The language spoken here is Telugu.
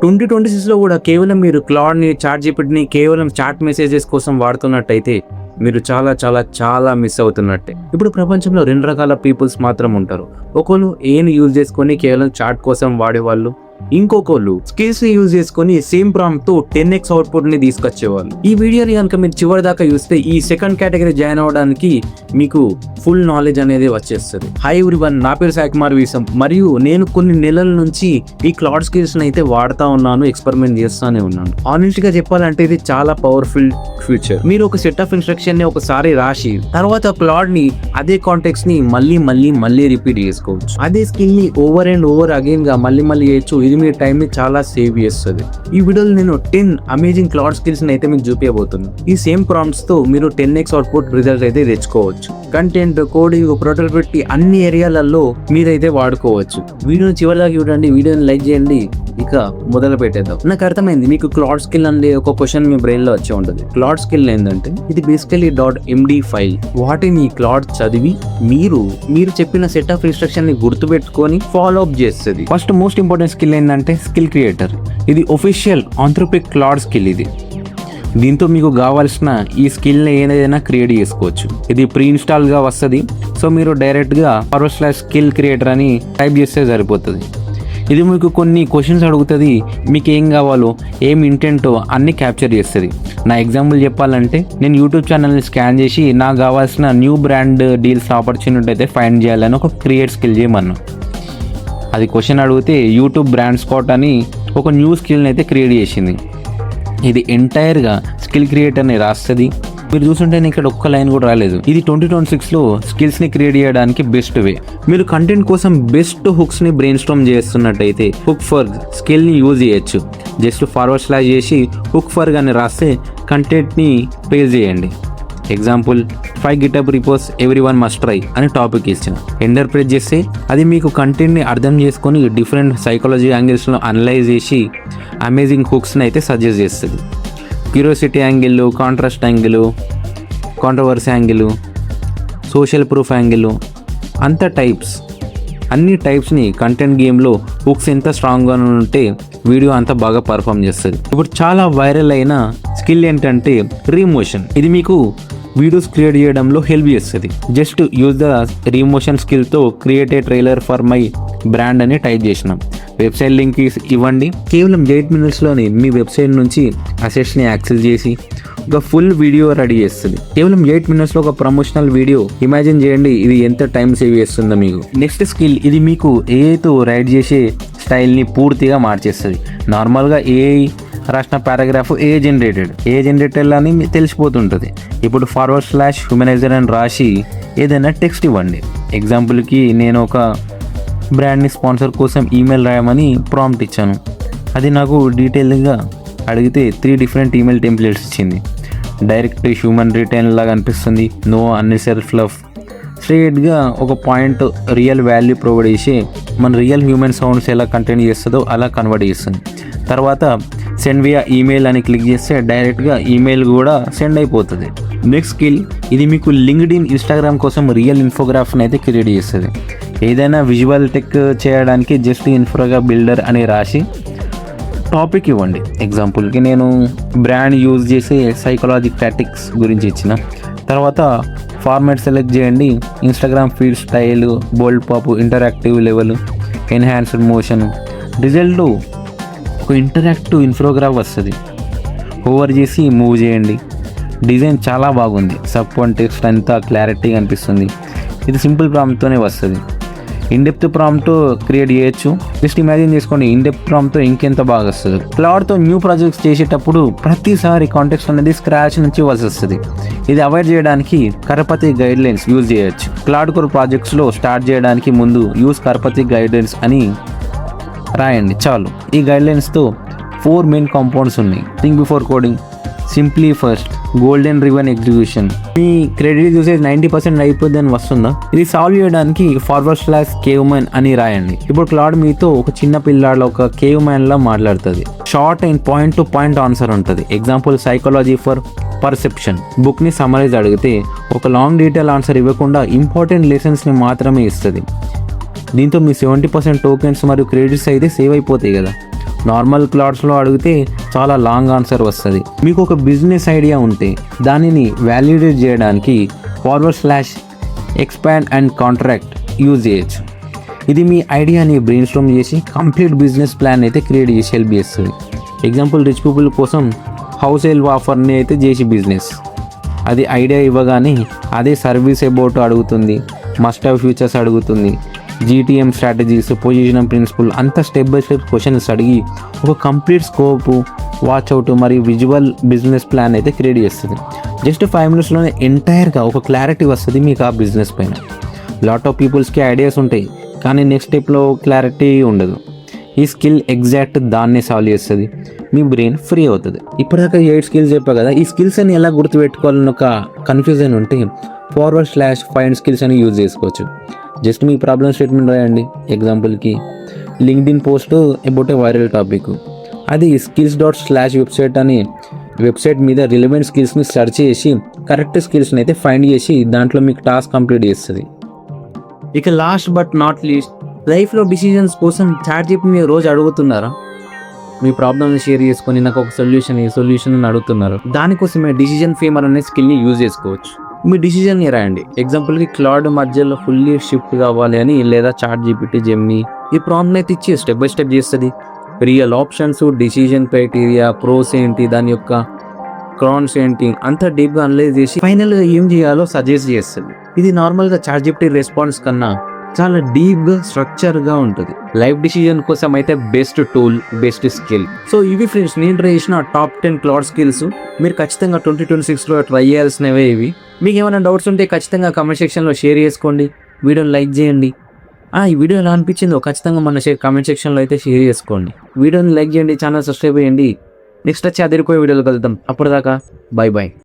2026లో కూడా కేవలం మీరు క్లాడ్ని, చాట్‌జీపీటీని కేవలం చాట్ మెసేజెస్ కోసం వాడుతున్నట్టయితే మీరు చాలా చాలా చాలా మిస్ అవుతున్నట్టే. ఇప్పుడు ప్రపంచంలో 2 రకాల పీపుల్స్ మాత్రం ఉంటారు. ఒకళ్ళు ఏని యూజ్ చేసుకొని కేవలం చాట్ కోసం వాడేవాళ్ళు, ఇంకొకళ్ళు స్కిల్స్ ని యూజ్ చేసుకొని సేమ్ ప్రాంప్ట్ తో 10x అవుట్పుట్ ని తీసుకొచ్చేవాళ్ళు. ఈ వీడియోని కనుక మీరు చివరి దాకా చూస్తే ఈ సెకండ్ కేటగిరీ జాయిన్ అవ్వడానికి మీకు ఫుల్ నాలెడ్జ్ అనేది వచ్చేస్తుంది. హాయ్ ఎవ్రీవన్, నా పేరు సాయి కుమార్ వీసం మరియు నేను కొన్ని నెలల నుంచి ఈ క్లాడ్ స్కిల్స్ ని అయితే వాడుతా ఉన్నాను, ఎక్స్పెరిమెంట్ చేస్తానే ఉన్నాను. ఆనెస్ట్ గా చెప్పాలంటే ఇది చాలా పవర్ఫుల్ ఫీచర్. మీరు ఒక సెట్ ఆఫ్ ఇన్స్ట్రక్షన్ ని ఒకసారి రాసి తర్వాత క్లాడ్ ని అదే కాంటెక్స్ట్ ని మళ్ళీ రిపీట్ చేసుకోవచ్చు. అదే స్కిల్ ని ఓవర్ అండ్ ఓవర్ అగైన్ గా మళ్ళీ చేయొచ్చు. ఇది మీ టైం ని చాలా సేవ్ చేస్తుంది. ఈ వీడియోలో నేను 10 అమేజింగ్ క్లాడ్ స్కిల్స్ ని అయితే మీకు చూపించబోతున్నాను. ఈ సేమ్ ప్రాంప్ట్స్ తో మీరు 10x అవుట్పుట్ రిజల్ట్ అయితే తెచ్చుకోవచ్చు. కంటెంట్, కోడింగ్, ప్రొడక్టివిటీ అన్ని ఏరియాలలో మీరైతే వాడుకోవచ్చు. వీడియోని చివరిదాకా చూడండి, వీడియోని లైక్ చేయండి. ఇక మొదలు పెట్టేద్దాం. నాకు అర్థమైంది మీకు క్లాడ్ స్కిల్ అంటే ఒక క్వశ్చన్ మీ బ్రెయిన్ లో వచ్చి ఉంటుంది. క్లాడ్ స్కిల్ ఏంటంటే ఇది బేసికలీ .md ఫైల్. వాటిని క్లాడ్ చదివి మీరు చెప్పిన సెట్ ఆఫ్ ఇన్స్ట్రక్షన్ ని గుర్తుపెట్టుకొని ఫాలో అప్ చేస్తుంది. ఫస్ట్ మోస్ట్ ఇంపార్టెంట్ స్కిల్ ఏంటంటే స్కిల్ క్రియేటర్. ఇది ఒఫిషియల్ ఆంథ్రోపిక్ క్లాడ్ స్కిల్. దీంతో మీకు కావాల్సిన ఈ స్కిల్ని ఏదైనా క్రియేట్ చేసుకోవచ్చు. ఇది ప్రీ ఇన్స్టాల్గా వస్తుంది. సో మీరు డైరెక్ట్గా /skill creator అని టైప్ చేస్తే సరిపోతుంది. ఇది మీకు కొన్ని క్వశ్చన్స్ అడుగుతుంది. మీకు ఏం కావాలో, ఏం ఇంటెంటో అన్ని క్యాప్చర్ చేస్తుంది. నా ఎగ్జాంపుల్ చెప్పాలంటే నేను యూట్యూబ్ ఛానల్ని స్కాన్ చేసి నాకు కావాల్సిన న్యూ బ్రాండ్ డీల్స్ ఆపర్చునిటీ అయితే ఫైండ్ చేయాలని ఒక క్రియేట్ స్కిల్ చేయమన్నా. అది క్వశ్చన్ అడిగితే యూట్యూబ్ బ్రాండ్ స్పాట్ అని ఒక న్యూ స్కిల్ని అయితే క్రియేట్ చేసింది. ఇది ఎంటైర్గా స్కిల్ క్రియేటర్ని రాస్తుంది. మీరు చూస్తుంటే ఇక్కడ ఒక్క లైన్ కూడా రాలేదు. ఇది 2026లో స్కిల్స్ని క్రియేట్ చేయడానికి బెస్ట్ వే. మీరు కంటెంట్ కోసం బెస్ట్ హుక్స్ని బ్రెయిన్ స్టార్మ్ చేస్తున్నట్టయితే హుక్ ఫర్ స్కిల్ని యూజ్ చేయొచ్చు. జస్ట్ / చేసి హుక్ ఫర్ గాని రాస్తే కంటెంట్ని పేజ్ చేయండి. Example 5 GitHub repos everyone must try అని టాపిక్ ఇచ్చిన ఎంటర్ ప్రెస్ చేస్తే అది మీకు కంటెంట్ని అర్థం చేసుకొని డిఫరెంట్ సైకాలజీ యాంగిల్స్లో అనలైజ్ చేసి అమేజింగ్ హుక్స్ని అయితే సజెస్ట్ చేస్తుంది. Curiosity angle, contrast angle, controversy angle, social proof angle, అన్ని టైప్స్ని కంటెంట్ గేమ్లో హుక్స్ ఎంత స్ట్రాంగ్గా ఉంటే వీడియో అంతా బాగా పర్ఫామ్ చేస్తుంది. ఇప్పుడు చాలా వైరల్ అయిన స్కిల్ ఏంటంటే రీమోషన్. ఇది మీకు వీడియోస్ క్రియేట్ చేయడంలో హెల్ప్ చేస్తుంది. జస్ట్ యూజ్ ద రీమోషన్ స్కిల్తో create a trailer for my brand అని టైప్ చేసినాం. వెబ్సైట్ లింక్ ఇవ్వండి. కేవలం 8 minutesలోనే మీ వెబ్సైట్ నుంచి అసెట్స్ని యాక్సెస్ చేసి ఒక ఫుల్ వీడియో రెడీ చేస్తుంది. కేవలం 8 minutesలో ఒక ప్రమోషనల్ వీడియో. ఇమాజిన్ చేయండి ఇది ఎంత టైం సేవ్ చేస్తుందో మీకు. నెక్స్ట్ స్కిల్, ఇది మీకు ఏఐతో రైట్ చేసే స్టైల్ని పూర్తిగా మార్చేస్తుంది. నార్మల్గా ఏఐ రాసిన పారాగ్రాఫ్ ఏ జనరేటెడ్ అని తెలిసిపోతుంటుంది. ఇప్పుడు /humanizer అని రాసి ఏదైనా టెక్స్ట్ ఇవ్వండి. ఎగ్జాంపుల్కి నేను ఒక బ్రాండ్ని స్పాన్సర్ కోసం ఈమెయిల్ రాయమని ప్రాంప్ట్ ఇచ్చాను. అది నాకు డీటెయిల్గా అడిగితే 3 different ఈమెయిల్ టెంప్లెట్స్ ఇచ్చింది. డైరెక్ట్ హ్యూమన్ రిటర్న్ లాగా అనిపిస్తుంది. No unnecessary fluff. స్ట్రేట్గా ఒక పాయింట్ రియల్ వాల్యూ ప్రొవైడ్ చేసి మన రియల్ హ్యూమన్ సౌండ్స్ ఎలా కంటెంట్ చేస్తుందో అలా కన్వర్ట్ చేస్తుంది. తర్వాత సెండ్ వియా ఈమెయిల్ అని క్లిక్ చేస్తే డైరెక్ట్గా ఈమెయిల్ కూడా సెండ్ అయిపోతుంది. నెక్స్ట్ స్కిల్, ఇది మీకు లింక్డ్ఇన్, ఇన్స్టాగ్రామ్ కోసం రియల్ ఇన్ఫోగ్రాఫ్ని అయితే క్రియేట్ చేస్తుంది. ఏదైనా విజువల్ టెక్ చేయడానికి జస్ట్ ఇన్ఫోగా బిల్డర్ అని రాసి టాపిక్ ఇవ్వండి. ఎగ్జాంపుల్కి నేను బ్రాండ్ యూజ్ చేసే సైకాలజీ టాక్టిక్స్ గురించి ఇచ్చిన. తర్వాత ఫార్మాట్ సెలెక్ట్ చేయండి. Instagram feed style, bold pop, interactive level, enhanced motion. Result ఒక ఇంటరాక్టివ్ ఇన్ఫోగ్రాఫ్ వస్తుంది. ఓవర్ చేసి మూవ్ చేయండి. డిజైన్ చాలా బాగుంది. సబ్ కాంటెక్స్ట్ అంతా క్లారిటీగా అనిపిస్తుంది. ఇది సింపుల్ ప్రాంప్ట్తోనే వస్తుంది. ఇన్డెప్త్ ప్రాంప్ట్ క్రియేట్ చేయొచ్చు. జస్ట్ ఇమాజిన్ చేసుకోండి ఇన్డెప్త్ ప్రాంప్ట్తో ఇంకెంత బాగా వస్తుంది. క్లాడ్తో న్యూ ప్రాజెక్ట్స్ చేసేటప్పుడు ప్రతిసారి కాంటెక్స్ట్ అనేది స్క్రాచ్ నుంచి వస్తుంది. ఇది అవాయిడ్ చేయడానికి కరపతి గైడ్లైన్స్ యూజ్ చేయొచ్చు. క్లాడ్ కోర్ ప్రాజెక్ట్స్లో స్టార్ట్ చేయడానికి ముందు యూజ్ కరపతి గైడ్లైన్స్ అని రాయండి చాలు. ఈ గైడ్లైన్స్తో 4 main కాంపౌండ్స్ ఉన్నాయి. Think before coding, simply first, golden రివన్ ఎగ్జిక్యూషన్. మీ క్రెడిట్ యూసేజ్ 90% అయిపోద్ది అని వస్తుందా? ఇది సాల్వ్ చేయడానికి /caveman అని రాయండి. ఇప్పుడు క్లాడ్ మీతో ఒక చిన్న పిల్లాడు ఒక కేవ్ మ్యాన్ లా మాట్లాడుతుంది. Short and point to point answer ఉంటుంది. Example psychology for perception. బుక్ని సమరైజ్ అడిగితే ఒక లాంగ్ డీటెయిల్ ఆన్సర్ ఇవ్వకుండా ఇంపార్టెంట్ లెసన్స్ని మాత్రమే ఇస్తుంది. దీంతో మీ 70% టోకెన్స్ మరియు క్రెడిట్స్ అయితే సేవ్ అయిపోతాయి కదా. నార్మల్ క్లాడ్స్లో అడిగితే చాలా లాంగ్ ఆన్సర్ వస్తుంది. మీకు ఒక బిజినెస్ ఐడియా ఉంటే దానిని వ్యాలిడేట్ చేయడానికి /expand అండ్ కాంట్రాక్ట్ యూజ్ చేయొచ్చు. ఇది మీ ఐడియాని బ్రెయిన్ స్టార్మ్ చేసి కంప్లీట్ బిజినెస్ ప్లాన్ అయితే క్రియేట్ చేసి హెల్ప్ చేస్తుంది. ఎగ్జాంపుల్, రిచ్ పీపుల్ కోసం హౌస్ హెల్ప్ ఆఫర్ని అయితే చేసి బిజినెస్, అది ఐడియా ఇవ్వగానే అదే సర్వీస్ అబౌట్ అడుగుతుంది, మస్ట్ హ్యావ్ ఫ్యూచర్స్ అడుగుతుంది, GTM స్ట్రాటజీస్, పొజిషన్ ప్రిన్సిపల్ అంతా స్టెప్ బై స్టెప్ క్వశ్చన్స్ అడిగి ఒక కంప్లీట్ స్కోప్, వాచ్అవుట్ మరియు విజువల్ బిజినెస్ ప్లాన్ అయితే క్రియేట్ చేస్తుంది. జస్ట్ 5 minutesలోనే ఎంటైర్గా ఒక క్లారిటీ వస్తుంది మీకు ఆ బిజినెస్ పైన. లాట్ ఆఫ్ పీపుల్స్కి ఐడియాస్ ఉంటాయి కానీ నెక్స్ట్ స్టెప్లో క్లారిటీ ఉండదు. ఈ స్కిల్ ఎగ్జాక్ట్ దాన్నే సాల్వ్ చేస్తుంది, మీ బ్రెయిన్ ఫ్రీ అవుతుంది. ఇప్పటిదాకా 8 స్కిల్స్ చెప్పా కదా, ఈ స్కిల్స్ అని ఎలా గుర్తుపెట్టుకోవాలని ఒక కన్ఫ్యూజన్ ఉంటే /find skills అని యూజ్ చేసుకోవచ్చు. జస్ట్ మీ ప్రాబ్లమ్ స్టేట్మెంట్ రాయండి. ఎగ్జాంపుల్కి LinkedIn post about a viral topic, అది skills./website అని వెబ్సైట్ మీద రిలవెంట్ స్కిల్స్ని సెర్చ్ చేసి కరెక్ట్ స్కిల్స్ని అయితే ఫైండ్ చేసి దాంట్లో మీకు టాస్క్ కంప్లీట్ చేస్తుంది. ఇక లాస్ట్ బట్ నాట్ లీస్ట్, లైఫ్లో డిసిజన్స్ కోసం చాట్‌జిపిటి మీరు రోజు అడుగుతున్నారా? మీ ప్రాబ్లమ్ని షేర్ చేసుకొని నాకు ఒక సొల్యూషన్ అని అడుగుతున్నారు. దానికోసమే డిసిజన్ ఫేమర్ అనే స్కిల్ని యూజ్ చేసుకోవచ్చు. మీ డిసిజన్ని రాయండి. ఎగ్జాంపుల్కి క్లౌడ్ మధ్యలో ఫుల్లీ షిఫ్ట్ కావాలి అని, లేదా చాట్‌జిపిటి, జెమిని ఈ ప్రాంప్ట్ని అయితే ఇచ్చి స్టెప్ బై స్టెప్ చేస్తుంది. Real options, decision criteria, pros ఏంటి, దాని యొక్క క్రాన్స్ ఏంటి అంతా డీప్గా అనలైజ్ చేసి ఫైనల్గా ఏం చేయాలో సజెస్ట్ చేస్తుంది. ఇది నార్మల్గా చాట్‌జిపిటి రెస్పాన్స్ కన్నా చాలా డీప్గా స్ట్రక్చర్గా ఉంటుంది. లైఫ్ డిసిజన్ కోసం అయితే best tool, best skill. So ఇవి ఫ్రెండ్స్ నేను ట్రై చేసిన టాప్ 10 క్లౌడ్ స్కిల్స్. మీరు ఖచ్చితంగా 2026లో ట్రై చేయాల్సినవే ఇవి. మీకు ఏమైనా డౌట్స్ ఉంటే ఖచ్చితంగా కామెంట్ సెక్షన్లో షేర్ చేసుకోండి, వీడియోని లైక్ చేయండి. ఈ వీడియో ఎలా అనిపించిందో ఖచ్చితంగా మన కామెంట్ సెక్షన్లో అయితే షేర్ చేసుకోండి. వీడియోని లైక్ చేయండి, ఛానల్ సబ్స్క్రైబ్ చేయండి. నెక్స్ట్ వచ్చి అదిరిపోయే వీడియోలు కలుద్దాం. అప్పటిదాకా బై.